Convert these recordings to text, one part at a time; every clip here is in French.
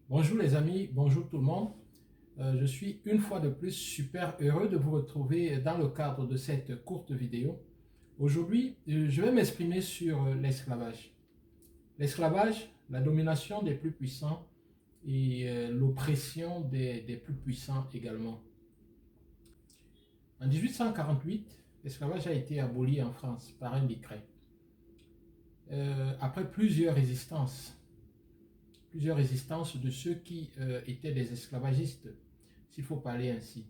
Bonjour les amis, bonjour tout le monde. Je suis une fois de plus super heureux de vous retrouver dans le cadre de cette courte vidéo. Aujourd'hui, je vais m'exprimer sur l'esclavage. L'esclavage, la domination des plus puissants et l'oppression des plus puissants également. En 1848, l'esclavage a été aboli en France par un décret. Après plusieurs résistances de ceux qui étaient des esclavagistes, s'il faut parler ainsi.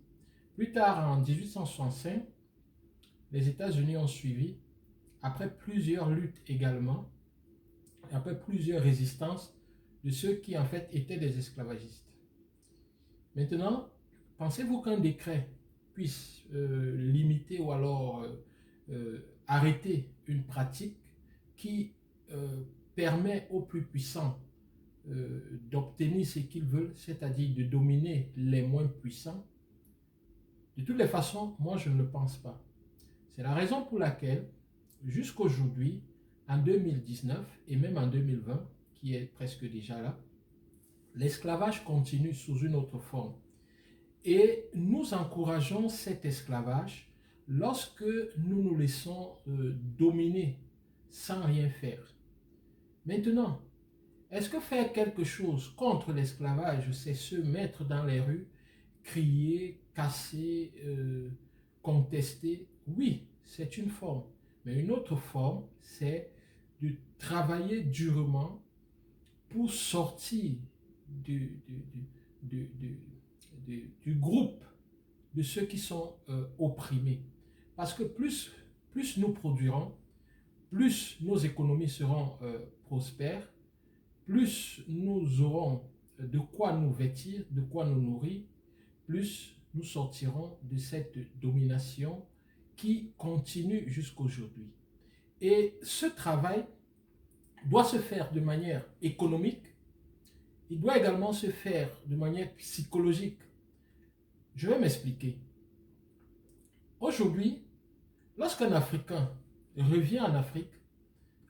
Plus tard, en 1865, les États-Unis ont suivi, après plusieurs luttes également, après plusieurs résistances de ceux qui en fait étaient des esclavagistes. Maintenant, pensez-vous qu'un décret puisse limiter ou alors arrêter une pratique qui permet aux plus puissants d'obtenir ce qu'ils veulent, c'est-à-dire de dominer les moins puissants? De toutes les façons, moi je ne le pense pas. C'est la raison pour laquelle, jusqu'aujourd'hui, en 2019 et même en 2020, qui est presque déjà là, l'esclavage continue sous une autre forme. Et nous encourageons cet esclavage lorsque nous nous laissons dominer sans rien faire. Maintenant, est-ce que faire quelque chose contre l'esclavage, c'est se mettre dans les rues, crier, casser, contester? Oui, c'est une forme. Mais une autre forme, c'est de travailler durement pour sortir du groupe de ceux qui sont opprimés. Parce que plus nous produirons, plus nos économies seront prospères, plus nous aurons de quoi nous vêtir, de quoi nous nourrir, plus nous sortirons de cette domination qui continue jusqu'aujourd'hui. Et ce travail doit se faire de manière économique, il doit également se faire de manière psychologique. Je vais m'expliquer. Aujourd'hui, lorsqu'un Africain revient en Afrique,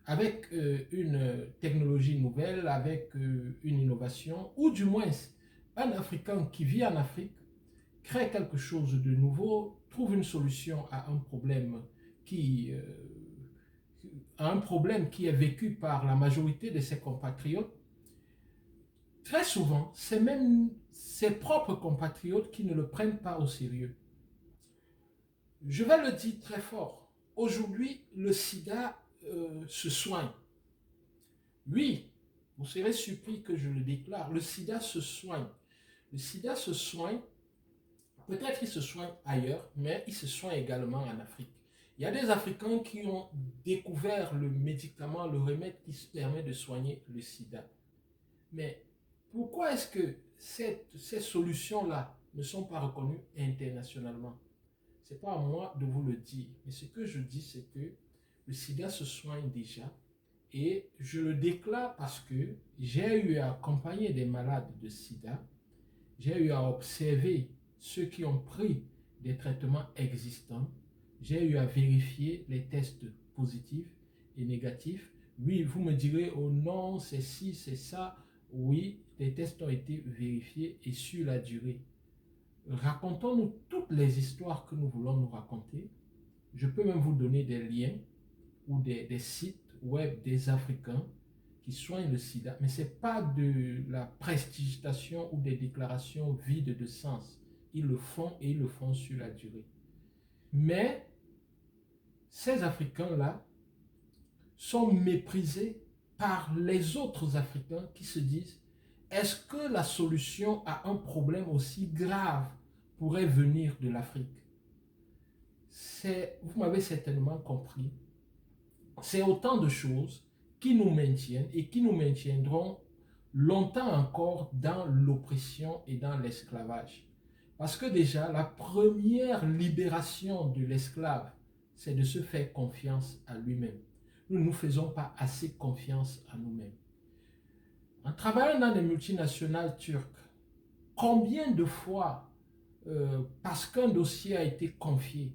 avec une technologie nouvelle, avec une innovation, ou du moins un Africain qui vit en Afrique, crée quelque chose de nouveau, trouve une solution à un problème qui est vécu par la majorité de ses compatriotes. Très souvent, c'est même ses propres compatriotes qui ne le prennent pas au sérieux. Je vais le dire très fort. Aujourd'hui, le sida se soigne. Oui, vous serez surpris que je le déclare. Le sida se soigne. Le sida se soigne. Peut-être qu'il se soigne ailleurs, mais il se soigne également en Afrique. Il y a des Africains qui ont découvert le médicament, le remède qui permet de soigner le sida. Mais pourquoi est-ce que ces solutions-là ne sont pas reconnues internationalement? Ce n'est pas à moi de vous le dire. Mais ce que je dis, c'est que le sida se soigne déjà. Et je le déclare parce que j'ai eu à accompagner des malades de sida. J'ai eu à observer ceux qui ont pris des traitements existants. J'ai eu à vérifier les tests positifs et négatifs. Oui, vous me direz, oh non, c'est ci, c'est ça. Oui, les tests ont été vérifiés et sur la durée. Racontons-nous toutes les histoires que nous voulons nous raconter. Je peux même vous donner des liens ou des sites web des Africains qui soignent le sida, mais ce n'est pas de la prestigitation ou des déclarations vides de sens. Ils le font et ils le font sur la durée. Mais ces Africains-là sont méprisés par les autres Africains qui se disent: est-ce que la solution à un problème aussi grave pourrait venir de l'Afrique? Vous m'avez certainement compris. C'est autant de choses qui nous maintiennent et qui nous maintiendront longtemps encore dans l'oppression et dans l'esclavage. Parce que déjà, la première libération de l'esclave, c'est de se faire confiance à lui-même. Nous ne nous faisons pas assez confiance à nous-mêmes. En travaillant dans des multinationales turques, combien de fois, parce qu'un dossier a été confié,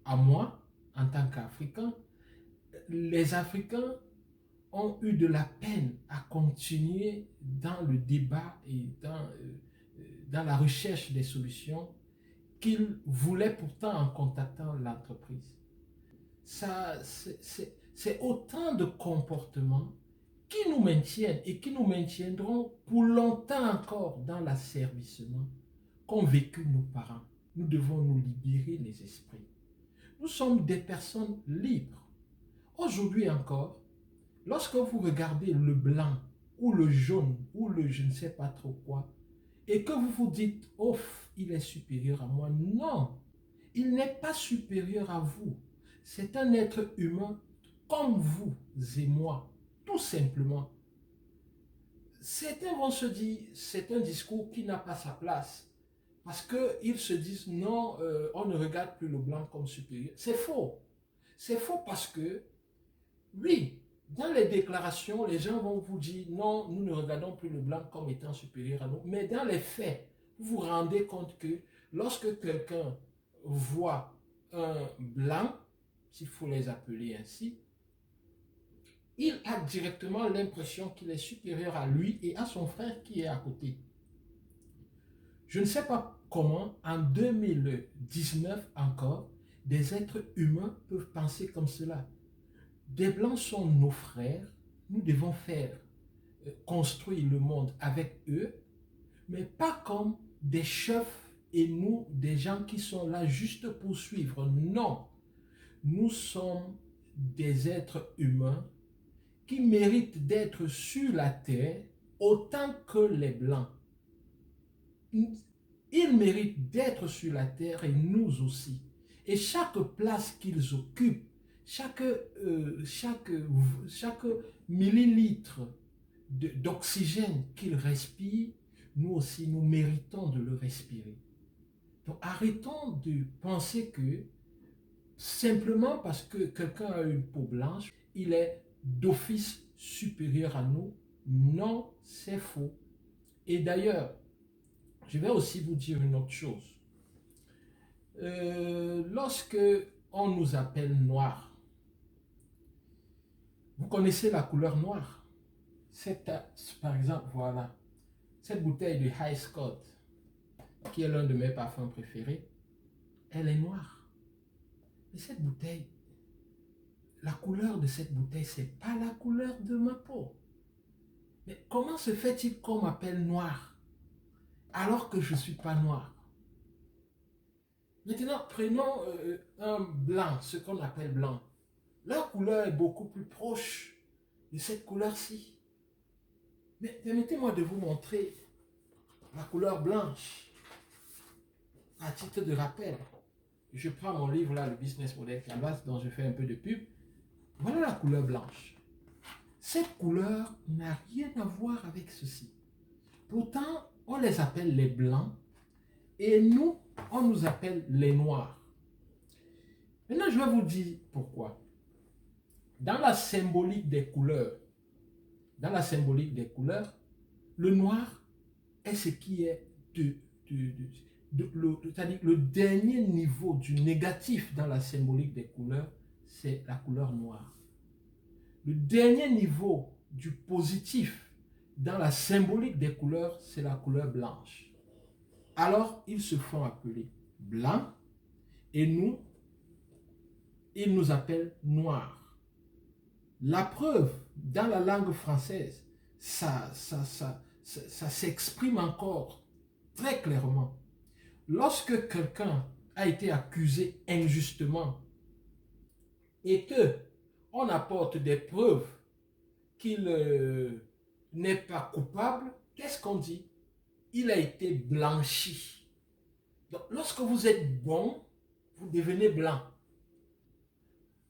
à moi, en tant qu'Africain, les Africains ont eu de la peine à continuer dans le débat et dans la recherche des solutions qu'ils voulaient pourtant en contactant l'entreprise. Ça, c'est autant de comportements qui nous maintiennent et qui nous maintiendront pour longtemps encore dans l'asservissement qu'ont vécu nos parents. Nous devons nous libérer les esprits. Nous sommes des personnes libres. Aujourd'hui encore, lorsque vous regardez le blanc ou le jaune ou le je ne sais pas trop quoi, et que vous vous dites, oh, il est supérieur à moi, non, il n'est pas supérieur à vous. C'est un être humain comme vous et moi, tout simplement. Certains vont se dire, c'est un discours qui n'a pas sa place. Parce qu'ils se disent, non, on ne regarde plus le blanc comme supérieur. C'est faux. C'est faux parce que, oui, dans les déclarations, les gens vont vous dire, non, nous ne regardons plus le blanc comme étant supérieur à nous. Mais dans les faits, vous vous rendez compte que lorsque quelqu'un voit un blanc, s'il faut les appeler ainsi, il a directement l'impression qu'il est supérieur à lui et à son frère qui est à côté. Je ne sais pas comment, en 2019 encore, des êtres humains peuvent penser comme cela. Des blancs sont nos frères, nous devons faire construire le monde avec eux, mais pas comme des chefs et nous, des gens qui sont là juste pour suivre. Non, nous sommes des êtres humains qui méritent d'être sur la terre autant que les blancs. Ils méritent d'être sur la terre et nous aussi. Et chaque place qu'ils occupent, chaque millilitre d'oxygène qu'ils respirent, nous aussi, nous méritons de le respirer. Donc arrêtons de penser que simplement parce que quelqu'un a une peau blanche, il est d'office supérieur à nous. Non, c'est faux. Et d'ailleurs, je vais aussi vous dire une autre chose. Lorsque on nous appelle noirs, vous connaissez la couleur noire. Par exemple, voilà, cette bouteille de High Scott, qui est l'un de mes parfums préférés, elle est noire. Mais cette bouteille, la couleur de cette bouteille, c'est pas la couleur de ma peau. Mais comment se fait-il qu'on m'appelle noir alors que je ne suis pas noir? Maintenant, prenons un blanc, ce qu'on appelle blanc. Leur couleur est beaucoup plus proche de cette couleur-ci. Mais permettez-moi de vous montrer la couleur blanche à titre de rappel. Je prends mon livre là, le Business Model Canvas, dont je fais un peu de pub. Voilà la couleur blanche. Cette couleur n'a rien à voir avec ceci. Pourtant, on les appelle les blancs et nous, on nous appelle les noirs. Maintenant, je vais vous dire pourquoi. Dans la symbolique des couleurs, le noir est ce qui est c'est-à-dire le dernier niveau du négatif dans la symbolique des couleurs, c'est la couleur noire. Le dernier niveau du positif dans la symbolique des couleurs, c'est la couleur blanche. Alors, ils se font appeler blancs et nous, ils nous appellent noirs. La preuve, dans la langue française, ça s'exprime encore très clairement. Lorsque quelqu'un a été accusé injustement et que on apporte des preuves qu'il n'est pas coupable, qu'est-ce qu'on dit? Il a été blanchi. Donc, lorsque vous êtes bon, vous devenez blanc.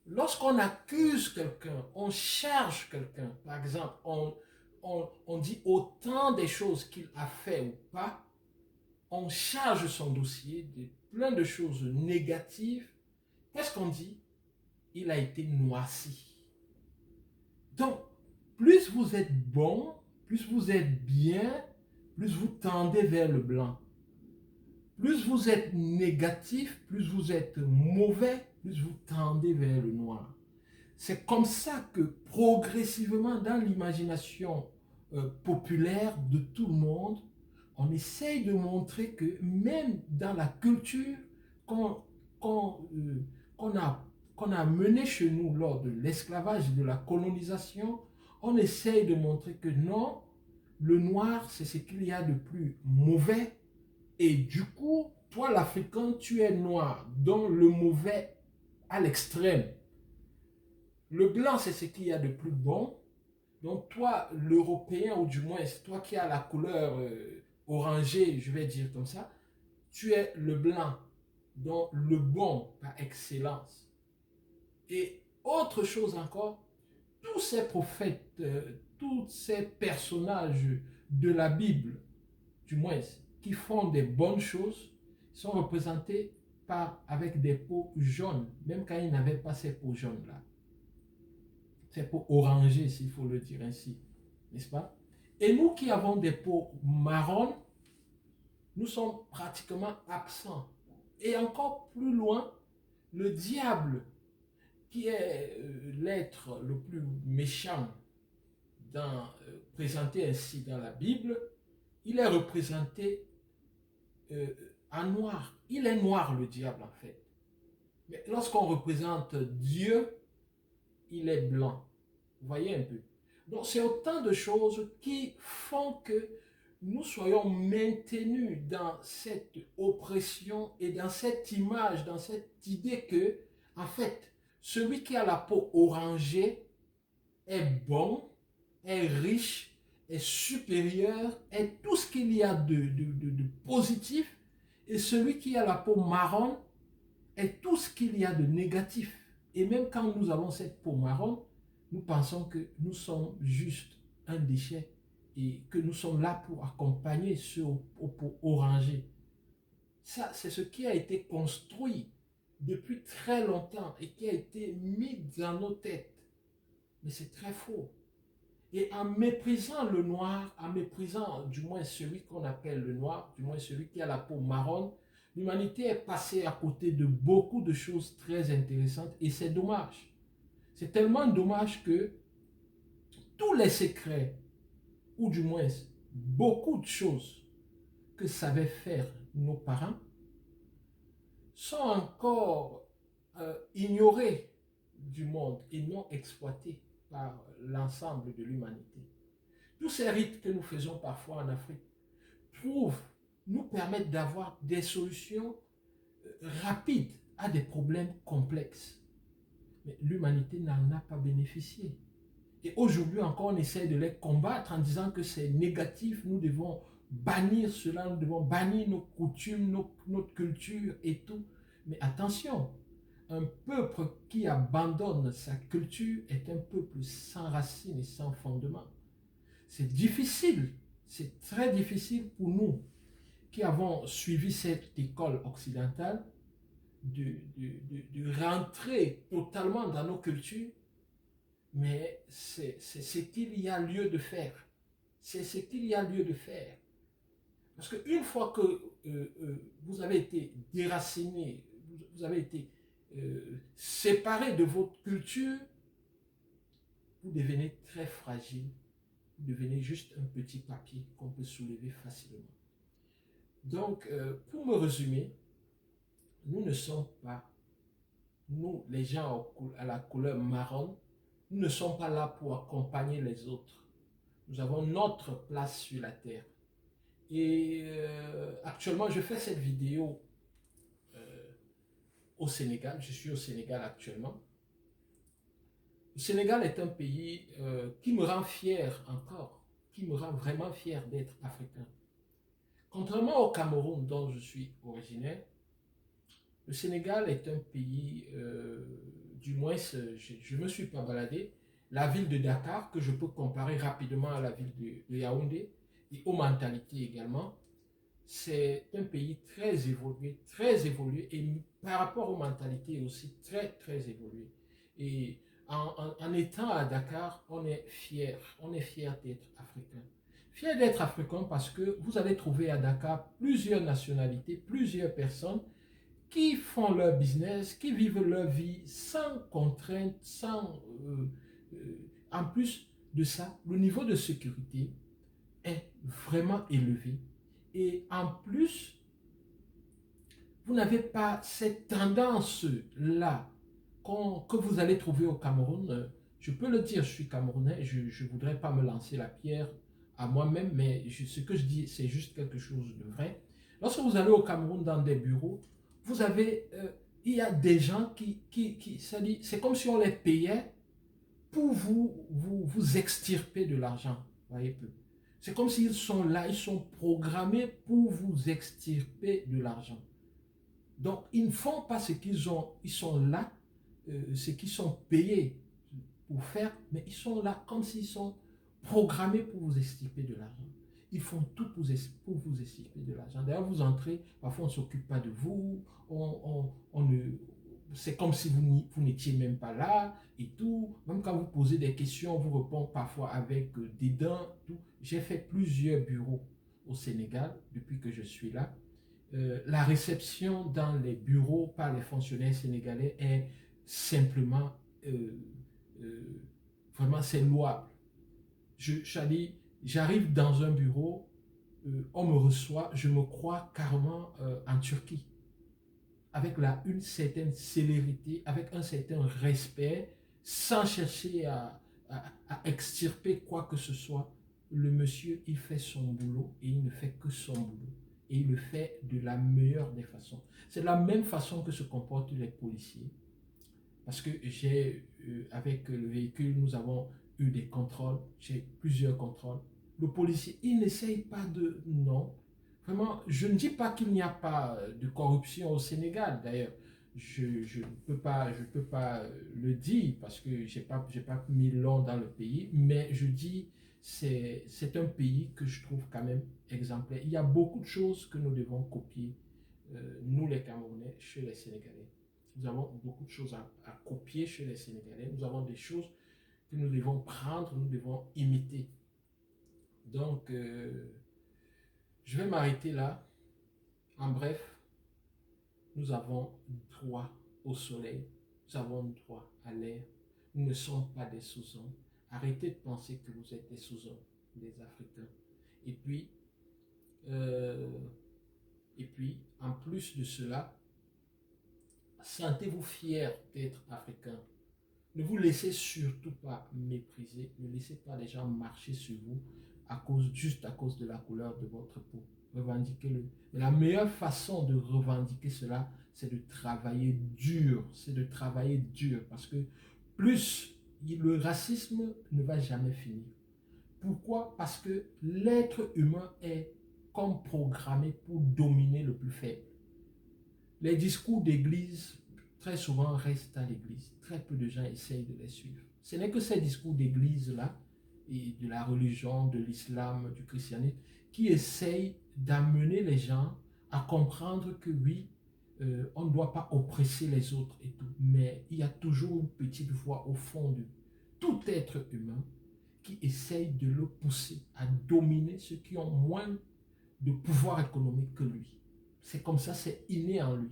Lorsqu'on accuse quelqu'un, on charge quelqu'un, par exemple, on dit autant des choses qu'il a fait ou pas, on charge son dossier de plein de choses négatives, qu'est-ce qu'on dit? Il a été noirci. Donc, plus vous êtes bon, plus vous êtes bien, plus vous tendez vers le blanc. Plus vous êtes négatif, plus vous êtes mauvais, plus vous tendez vers le noir. C'est comme ça que progressivement dans l'imagination populaire de tout le monde, on essaye de montrer que même dans la culture qu'on qu'on, qu'on a menée chez nous lors de l'esclavage et de la colonisation, on essaye de montrer que non, le noir c'est ce qu'il y a de plus mauvais et du coup, toi l'Africain, tu es noir, dont le mauvais à l'extrême. Le blanc, c'est ce qu'il y a de plus bon. Donc toi, l'Européen, ou du moins, c'est toi qui as la couleur orangée, je vais dire comme ça, tu es le blanc, donc le bon par excellence. Et autre chose encore, tous ces prophètes, tous ces personnages de la Bible, du moins, qui font des bonnes choses, sont représentés avec des peaux jaunes, même quand ils n'avaient pas ces peaux jaunes-là. Ces peaux orangées, s'il faut le dire ainsi, n'est-ce pas? Et nous qui avons des peaux marron, nous sommes pratiquement absents. Et encore plus loin, le diable, qui est l'être le plus méchant présenté ainsi dans la Bible, il est représenté en noir. Il est noir, le diable, en fait. Mais lorsqu'on représente Dieu, il est blanc. Vous voyez un peu. Donc, c'est autant de choses qui font que nous soyons maintenus dans cette oppression et dans cette image, dans cette idée que, en fait, celui qui a la peau orangée est bon, est riche, est supérieur, est tout ce qu'il y a de positif, et celui qui a la peau marron est tout ce qu'il y a de négatif. Et même quand nous avons cette peau marron, nous pensons que nous sommes juste un déchet et que nous sommes là pour accompagner ceux aux peaux orangées. Ça, c'est ce qui a été construit depuis très longtemps et qui a été mis dans nos têtes. Mais c'est très faux. Et en méprisant le noir, en méprisant du moins celui qu'on appelle le noir, du moins celui qui a la peau marron, l'humanité est passée à côté de beaucoup de choses très intéressantes et c'est dommage. C'est tellement dommage que tous les secrets, ou du moins beaucoup de choses que savaient faire nos parents, sont encore ignorés du monde et non exploités par l'ensemble de l'humanité. Tous ces rites que nous faisons parfois en Afrique nous permettent d'avoir des solutions rapides à des problèmes complexes. Mais l'humanité n'en a pas bénéficié. Et aujourd'hui encore, on essaie de les combattre en disant que c'est négatif, nous devons bannir cela, nous devons bannir nos coutumes, notre culture et tout. Mais attention, un peuple qui abandonne sa culture est un peuple sans racines et sans fondement. C'est difficile, c'est très difficile pour nous qui avons suivi cette école occidentale de rentrer totalement dans nos cultures, mais c'est ce qu'il y a lieu de faire. C'est ce qu'il y a lieu de faire. Parce qu'une fois que vous avez été déraciné, vous avez été séparé de votre culture, vous devenez très fragile. Vous devenez juste un petit papier qu'on peut soulever facilement. Donc, pour me résumer, nous ne sommes pas, nous les gens à la couleur marron, nous ne sommes pas là pour accompagner les autres. Nous avons notre place sur la terre. Et actuellement, je fais cette vidéo au Sénégal. Je suis au Sénégal actuellement. Le Sénégal est un pays qui me rend fier encore, qui me rend vraiment fier d'être africain. Contrairement au Cameroun dont je suis originaire, le Sénégal est un pays, du moins je ne me suis pas baladé, la ville de Dakar, que je peux comparer rapidement à la ville de Yaoundé, et aux mentalités également, c'est un pays très évolué, et par rapport aux mentalités aussi très, très évolué. Et en étant à Dakar, on est fier d'être africain, Fier d'être africain parce que vous allez trouver à Dakar plusieurs nationalités, plusieurs personnes qui font leur business, qui vivent leur vie sans contrainte, sans... en plus de ça, le niveau de sécurité est vraiment élevé. Et en plus, vous n'avez pas cette tendance-là que vous allez trouver au Cameroun. Je peux le dire, je suis Camerounais, je ne voudrais pas me lancer la pierre à moi-même, mais ce que je dis, c'est juste quelque chose de vrai. Lorsque vous allez au Cameroun dans des bureaux, vous avez, il y a des gens c'est comme si on les payait pour vous extirper de l'argent. Voyez peu. C'est comme s'ils sont là, ils sont programmés pour vous extirper de l'argent. Donc, ils ne font pas ce qu'ils ont, ils sont là, ce qu'ils sont payés pour faire, mais ils sont là comme s'ils sont programmés pour vous extirper de l'argent. Ils font tout pour vous extirper de l'argent. D'ailleurs, vous entrez, parfois on ne s'occupe pas de vous, c'est comme si vous n'étiez même pas là et tout. Même quand vous posez des questions, on vous répond parfois avec dédain. J'ai fait plusieurs bureaux au Sénégal depuis que je suis là. La réception dans les bureaux par les fonctionnaires sénégalais est simplement euh, vraiment c'est louable. J'arrive dans un bureau, on me reçoit, je me crois carrément en Turquie, avec une certaine célérité, avec un certain respect, sans chercher à extirper quoi que ce soit. Le monsieur, il fait son boulot et il ne fait que son boulot. Et il le fait de la meilleure des façons. C'est de la même façon que se comportent les policiers. Parce que avec le véhicule, nous avons eu des contrôles, j'ai plusieurs contrôles. Le policier, il n'essaye pas de... Non. Vraiment, je ne dis pas qu'il n'y a pas de corruption au Sénégal. D'ailleurs, je ne peux pas, le dire parce que je n'ai pas mis long dans le pays. Mais je dis, c'est un pays que je trouve quand même exemplaire. Il y a beaucoup de choses que nous devons copier, nous les Camerounais, chez les Sénégalais. Nous avons beaucoup de choses à copier chez les Sénégalais. Nous avons des choses que nous devons prendre, nous devons imiter. Donc, je vais m'arrêter là. En bref, nous avons droit au soleil, nous avons droit à l'air. Nous ne sommes pas des sous-hommes. Arrêtez de penser que vous êtes des sous-hommes, des Africains. Et puis, en plus de cela, sentez-vous fiers d'être africain. Ne vous laissez surtout pas mépriser. Ne laissez pas les gens marcher sur vous juste à cause de la couleur de votre peau. Revendiquez-le. Mais la meilleure façon de revendiquer cela, c'est de travailler dur. C'est de travailler dur. Parce que plus le racisme ne va jamais finir. Pourquoi? Parce que l'être humain est comme programmé pour dominer le plus faible. Les discours d'église, très souvent, restent à l'église. Très peu de gens essayent de les suivre. Ce n'est que ces discours d'église-là, et de la religion, de l'islam, du christianisme, qui essayent d'amener les gens à comprendre que oui, on ne doit pas oppresser les autres et tout. Mais il y a toujours une petite voix au fond de tout être humain qui essaye de le pousser à dominer ceux qui ont moins de pouvoir économique que lui. C'est comme ça, c'est inné en lui.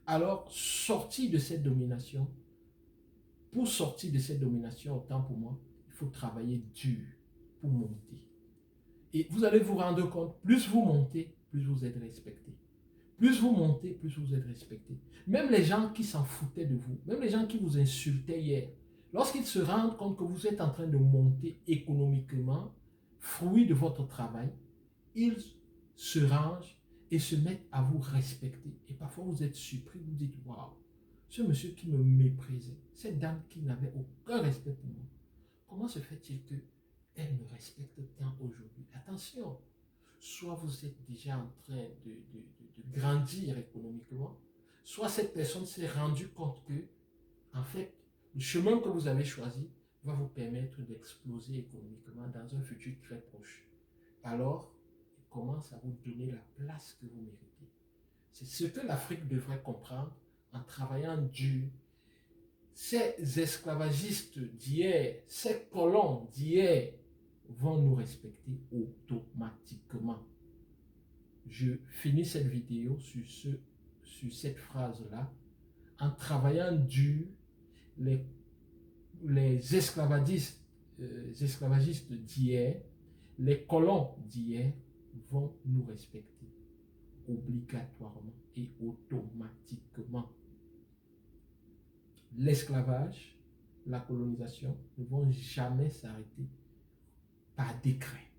Alors, sortir de cette domination, pour sortir de cette domination, autant pour moi, il faut travailler dur pour monter. Et vous allez vous rendre compte, plus vous montez, plus vous êtes respecté. Plus vous montez, plus vous êtes respecté. Même les gens qui s'en foutaient de vous, même les gens qui vous insultaient hier, lorsqu'ils se rendent compte que vous êtes en train de monter économiquement, fruit de votre travail, ils se rangent et se mettent à vous respecter. Et parfois vous êtes surpris, vous dites, waouh, ce monsieur qui me méprisait, cette dame qui n'avait aucun respect pour moi, comment se fait-il qu'elle me respecte tant aujourd'hui? Attention, soit vous êtes déjà en train de grandir économiquement, soit cette personne s'est rendue compte que, en fait, le chemin que vous avez choisi va vous permettre d'exploser économiquement dans un futur très proche. Alors, il commence à vous donner la place que vous méritez. C'est ce que l'Afrique devrait comprendre en travaillant dur. Ces esclavagistes d'hier, ces colons d'hier, vont nous respecter automatiquement. Je finis cette vidéo sur cette phrase-là. En travaillant dur, les esclavagistes d'hier, les colons d'hier vont nous respecter obligatoirement et automatiquement. L'esclavage, la colonisation ne vont jamais s'arrêter par décret.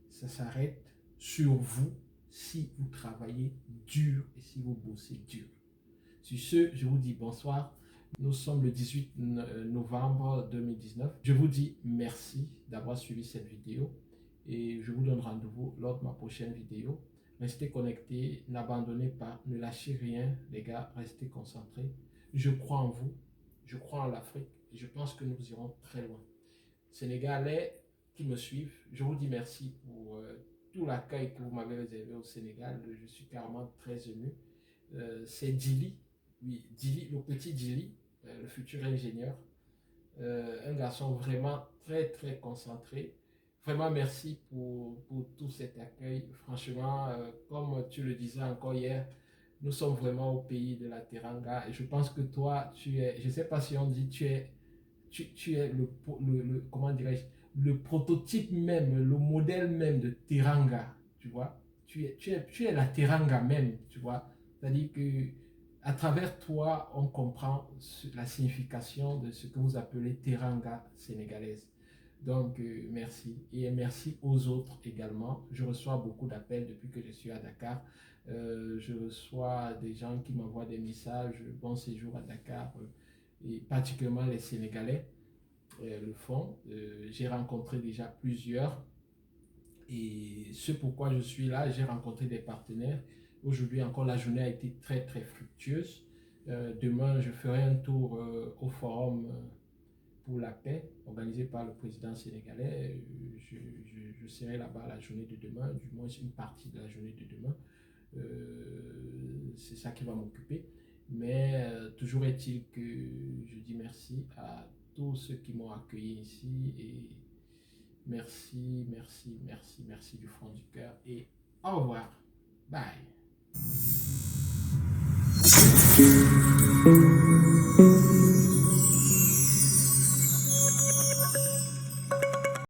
Ça s'arrête sur vous si vous travaillez dur et si vous bossez dur. Sur ce, je vous dis bonsoir. Nous sommes le 18 novembre 2019. Je vous dis merci d'avoir suivi cette vidéo et je vous donne rendez-vous lors de ma prochaine vidéo. Restez connectés, n'abandonnez pas, ne lâchez rien, les gars, restez concentrés. Je crois en vous, je crois en l'Afrique et je pense que nous irons très loin. Sénégalais qui me suivent, je vous dis merci pour tout l'accueil que vous m'avez réservé au Sénégal. Je suis carrément très ému. C'est Dili, oui, Dili, le petit Dili, le futur ingénieur. Un garçon vraiment très concentré. Vraiment merci pour tout cet accueil. Franchement, comme tu le disais encore hier, nous sommes vraiment au pays de la Teranga. Et je pense que toi, tu es, je ne sais pas si on dit, tu es comment dirais-je, le prototype même, le modèle même de Teranga, tu vois. Tu es la Teranga même, tu vois. C'est-à-dire que à travers toi, on comprend la signification de ce que vous appelez Teranga sénégalaise. Donc, merci. Et merci aux autres également. Je reçois beaucoup d'appels depuis que je suis à Dakar. Je reçois des gens qui m'envoient des messages, bon séjour à Dakar, et particulièrement les Sénégalais le font. J'ai rencontré déjà plusieurs. Et c'est pourquoi je suis là. J'ai rencontré des partenaires. Aujourd'hui encore, la journée a été très fructueuse. Demain, je ferai un tour au forum pour la paix, organisé par le président sénégalais. Je serai là-bas la journée de demain, du moins une partie de la journée de demain. C'est ça qui va m'occuper. Mais toujours est-il que je dis merci à tous ceux qui m'ont accueilli ici. Et merci du fond du cœur. Et au revoir. Bye.